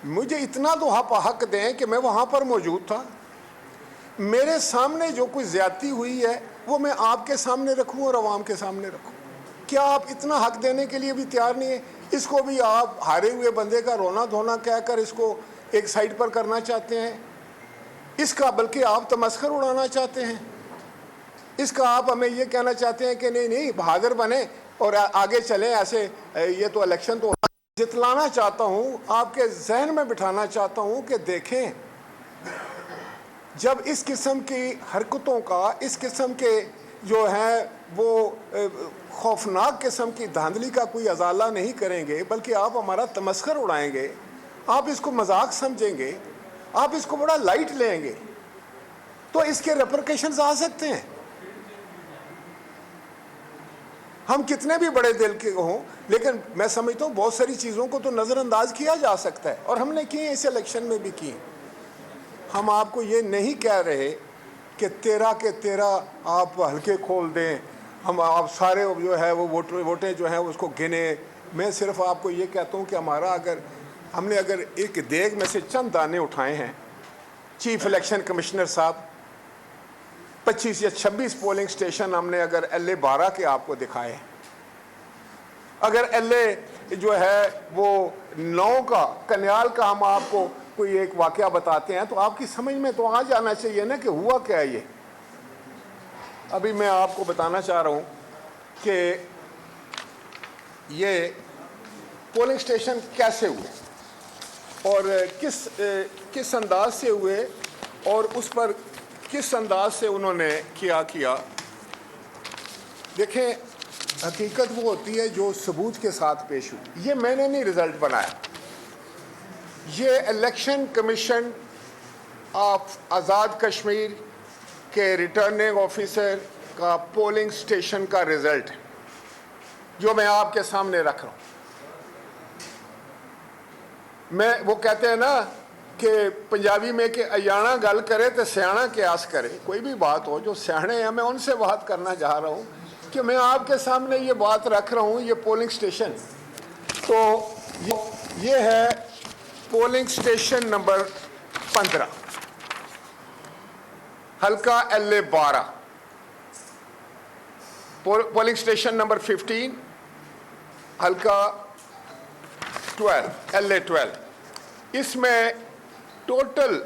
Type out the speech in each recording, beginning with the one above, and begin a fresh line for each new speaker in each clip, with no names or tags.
मुझे इतना तो हक दें कि मैं वहाँ पर मौजूद था। मेरे सामने जो कुछ ज्यादती हुई है वो मैं आपके सामने रखूँ और आवाम के सामने रखूँ। क्या आप इतना हक देने के लिए भी तैयार नहीं है? इसको भी आप हारे हुए बंदे का रोना धोना कहकर इसको एक साइड पर करना चाहते हैं। इसका बल्कि आप तमस्खर उड़ाना चाहते हैं। इसका आप हमें ये कहना चाहते हैं कि नहीं नहीं बहादुर बने और आगे चलें। ऐसे ये तो इलेक्शन तो जितलाना चाहता हूँ, आपके जहन में बिठाना चाहता हूँ कि देखें, जब इस किस्म की हरकतों का, इस किस्म के जो है वो खौफनाक किस्म की धांधली का कोई अजाला नहीं करेंगे, बल्कि आप हमारा तमस्खर उड़ाएंगे, आप इसको मजाक समझेंगे, आप इसको बड़ा लाइट लेंगे, तो इसके रेपरकशंस आ सकते हैं। हम कितने भी बड़े दिल के हों, लेकिन मैं समझता हूँ बहुत सारी चीज़ों को तो नज़रअंदाज किया जा सकता है, और हमने किए, इस इलेक्शन में भी किए। हम आपको ये नहीं कह रहे कि 13 के 13 आप हल्के खोल दें, हम आप सारे जो है वो वोटें जो हैं उसको गिने। मैं सिर्फ आपको ये कहता हूँ कि हमारा हमने अगर एक देग में से चंद दाने उठाए हैं, चीफ इलेक्शन कमिश्नर साहब 25 या 26 पोलिंग स्टेशन हमने अगर LA 12 के आपको दिखाए, अगर LA जो है वो 9 का कन्याल का हम आपको कोई एक वाकया बताते हैं, तो आपकी समझ में तो आ जाना चाहिए ना कि हुआ क्या है ये। अभी मैं आपको बताना चाह रहा हूँ कि ये पोलिंग स्टेशन कैसे हुए और किस अंदाज से हुए और उस पर किस अंदाज से उन्होंने किया। देखें, हकीकत वो होती है जो सबूत के साथ पेश हुई। ये मैंने नहीं रिजल्ट बनाया, ये election commission of Azad Kashmir के रिटर्निंग ऑफिसर का पोलिंग स्टेशन का रिजल्ट है, जो मैं आपके सामने रख रहा हूँ। मैं वो कहते हैं ना कि पंजाबी में कि अयाना गल करे तो सियाना क्यास करे। कोई भी बात हो, जो सियाने हैं मैं उनसे बात करना चाह रहा हूँ कि मैं आपके सामने ये बात रख रहा हूँ। ये पोलिंग स्टेशन, तो ये है पोलिंग स्टेशन नंबर 15, हल्का LA 12, पोलिंग स्टेशन नंबर 15, हल्का 12, LA 12। इसमें टोटल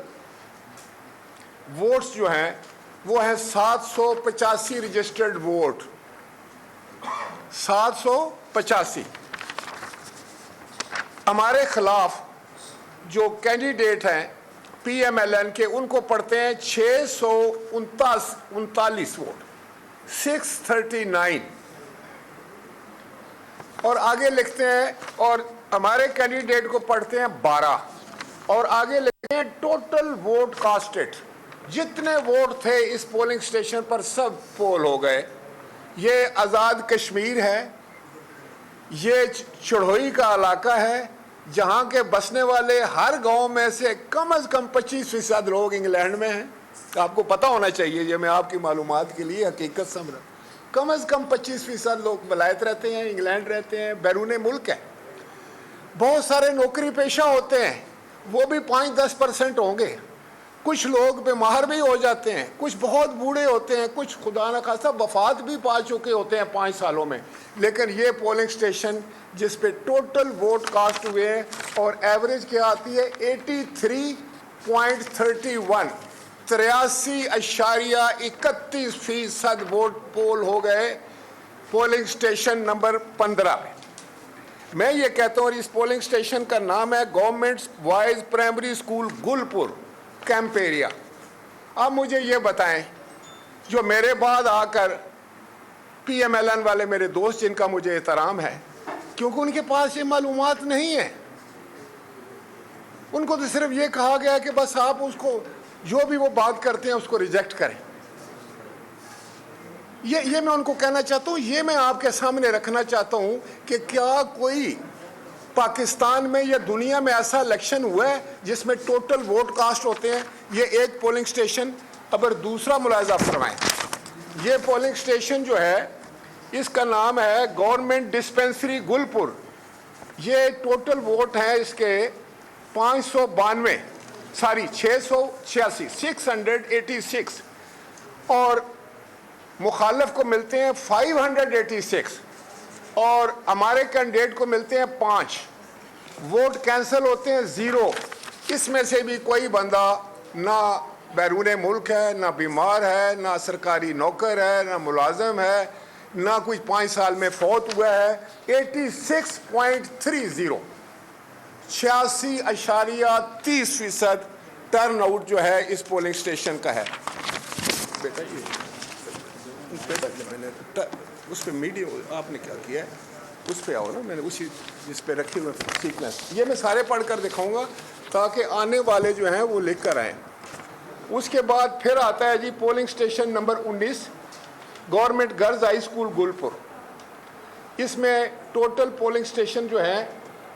वोट्स जो हैं वो हैं 785 रजिस्टर्ड वोट, 785। हमारे खिलाफ जो कैंडिडेट हैं PMLN के, उनको पड़ते हैं 639 वोट, 639। और आगे लिखते हैं, और हमारे कैंडिडेट को पड़ते हैं 12, और आगे लिखते हैं टोटल वोट कास्टेड। जितने वोट थे इस पोलिंग स्टेशन पर सब पोल हो गए। ये आज़ाद कश्मीर है, ये चढ़ोई का इलाका है, जहाँ के बसने वाले हर गांव में से कम 25% लोग इंग्लैंड में हैं। आपको पता होना चाहिए, ये मैं आपकी मालूमात के लिए हकीकत समझ रहा हूँ। कम 25% लोग वलायत रहते हैं, इंग्लैंड रहते हैं, बैरून मुल्क है। बहुत सारे नौकरी पेशा होते हैं, वो भी 5-10% होंगे। कुछ लोग बीमार भी हो जाते हैं, कुछ बहुत बूढ़े होते हैं, कुछ खुदा न खास्ता वफात भी पा चुके होते हैं 5 सालों में। लेकिन ये पोलिंग स्टेशन जिस पे टोटल वोट कास्ट हुए हैं और एवरेज क्या आती है 83.31, 83.31% वोट पोल हो गए पोलिंग स्टेशन नंबर 15 में। मैं ये कहता हूँ, इस पोलिंग स्टेशन का नाम है government boys primary school Gulpur, camp area. अब मुझे ये बताएं, जो मेरे बाद आकर PMLN वाले मेरे दोस्त, जिनका मुझे एहतराम है, क्योंकि उनके पास ये मालूमात नहीं है, उनको तो सिर्फ ये कहा गया कि बस आप उसको जो भी वो बात करते हैं उसको रिजेक्ट करें। ये मैं उनको कहना चाहता हूँ, ये मैं आपके सामने रखना चाहता हूँ कि क्या कोई पाकिस्तान में या दुनिया में ऐसा इलेक्शन हुआ है जिसमें टोटल वोट कास्ट होते हैं। ये एक पोलिंग स्टेशन। अगर दूसरा मुलाहिजा फरमाएं, ये पोलिंग स्टेशन जो है इसका नाम है गवर्नमेंट डिस्पेंसरी गुलपुर। ये टोटल वोट है इसके 592, सॉरी 686, 686, और मुखालिफ को मिलते हैं 586 और हमारे कैंडिडेट को मिलते हैं 5। वोट कैंसिल होते हैं 0। इसमें से भी कोई बंदा ना बैरून मुल्क है, ना बीमार है, ना सरकारी नौकर है, ना मुलाजम है, ना कोई 5 साल में फौत हुआ है। 86.30, 86.30% टर्न आउट जो है इस पोलिंग स्टेशन का है। बेटा ये मैंने उस पर मीडिया आपने क्या किया है, उस पर आओ ना, मैंने उसी जिस पे रखे हुए सीक्वेंस ये मैं सारे पढ़ कर दिखाऊंगा ताकि आने वाले जो हैं वो लिख कर आएँ। उसके बाद फिर आता है जी polling station number 19, government girls high school Gulpur. इसमें टोटल पोलिंग स्टेशन जो है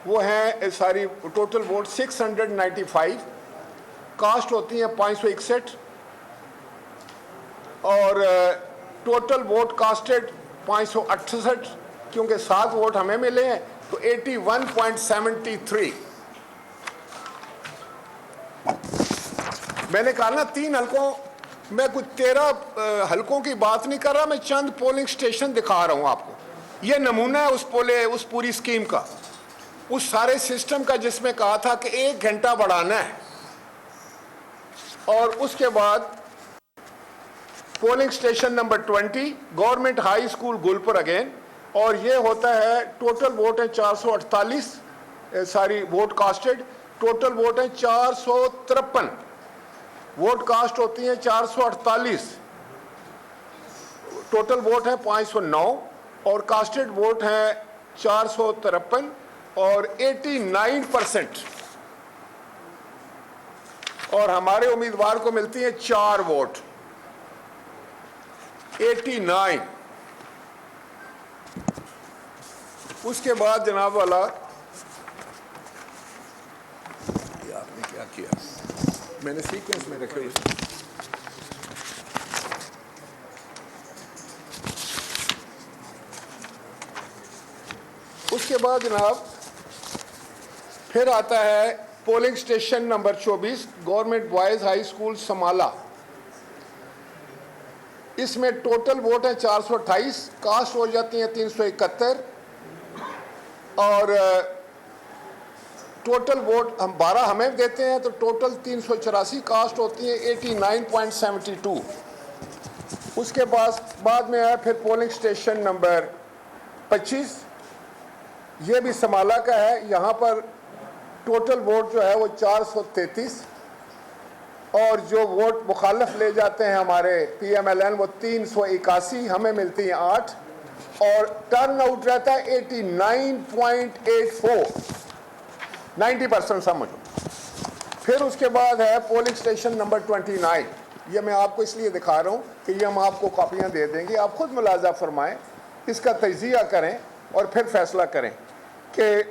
वो है सारी टोटल वोट 695, कास्ट होती हैं 561 और टोटल वोट कास्टेड 568, क्योंकि 7 वोट हमें मिले हैं तो 81.73। मैंने कहा ना 3 हलकों, मैं कुछ 13 हलकों की बात नहीं कर रहा, मैं चंद पोलिंग स्टेशन दिखा रहा हूं आपको। यह नमूना है उस पूरी स्कीम का, उस सारे सिस्टम का जिसमें कहा था कि 1 घंटा बढ़ाना है। और उसके बाद polling station number 20, government high school Gulpur again, और ये होता है टोटल वोट है 448, सारी वोट कास्टेड, टोटल वोट है 453, वोट कास्ट होती है 448, टोटल वोट है 509 और कास्टेड वोट है 453 और 89%। और हमारे उम्मीदवार को मिलती है 4 वोट, 89। उसके बाद जनाब वाला ये आपने क्या किया, मैंने सीक्वेंस में रखे हुए। उसके बाद जनाब फिर आता है polling station number 24, government boys high school Samala. इसमें टोटल वोट है 428, कास्ट हो जाती है 371 और टोटल वोट हम 12 हमें देते हैं तो टोटल 384, कास्ट होती है 89.72। उसके बाद में है फिर पोलिंग स्टेशन नंबर 25, ये भी समाला का है। यहाँ पर टोटल वोट जो है वो 433 और जो वोट मुखालिफ ले जाते हैं हमारे PMLN वो 381, हमें मिलती हैं 8 और टर्न आउट रहता है 89.84, 90% समझो। फिर उसके बाद है पोलिंग स्टेशन नंबर 29, ये मैं आपको इसलिए दिखा रहा हूँ कि ये हम आपको कॉपियाँ दे देंगे, आप खुद मुलाजा फरमाएं, इसका तजिया करें और फिर फैसला करें कि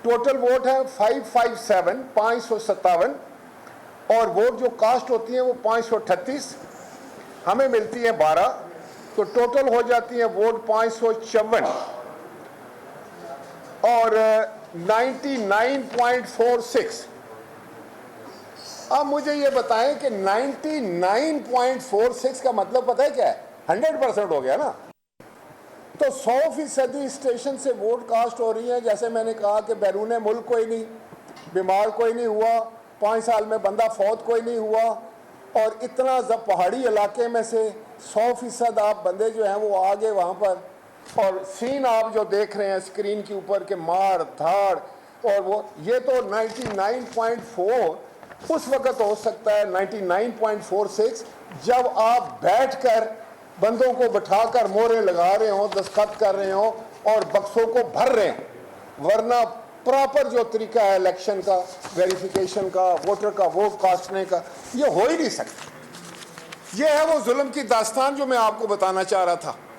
टोटल वोट है 557, 557 और वोट जो कास्ट होती है वो 538, हमें मिलती है 12, तो टोटल हो जाती है वोट 554 और 99.46। अब मुझे ये बताएं कि 99.46 का मतलब पता है क्या है? 100% हो गया ना। तो 100% स्टेशन से वोट कास्ट हो रही है। जैसे मैंने कहा कि बैरून मुल्क कोई नहीं, बीमार कोई नहीं हुआ, 5 साल में बंदा फौत कोई नहीं हुआ और इतना जब पहाड़ी इलाके में से 100% आप बंदे जो हैं वो आ गए वहाँ पर। और सीन आप जो देख रहे हैं स्क्रीन के ऊपर के मार धाड़ और वो, ये तो 99.4 उस वक़्त हो सकता है, 99.46 जब आप बैठकर बंदों को बिठाकर मोहरें लगा रहे हो, दस्तखत कर रहे हो और बक्सों को भर रहे हो। वरना प्रॉपर जो तरीका है इलेक्शन का, वेरिफिकेशन का, वोटर का वोट काटने का, ये हो ही नहीं सकता। ये है वो जुल्म की दास्तान जो मैं आपको बताना चाह रहा था।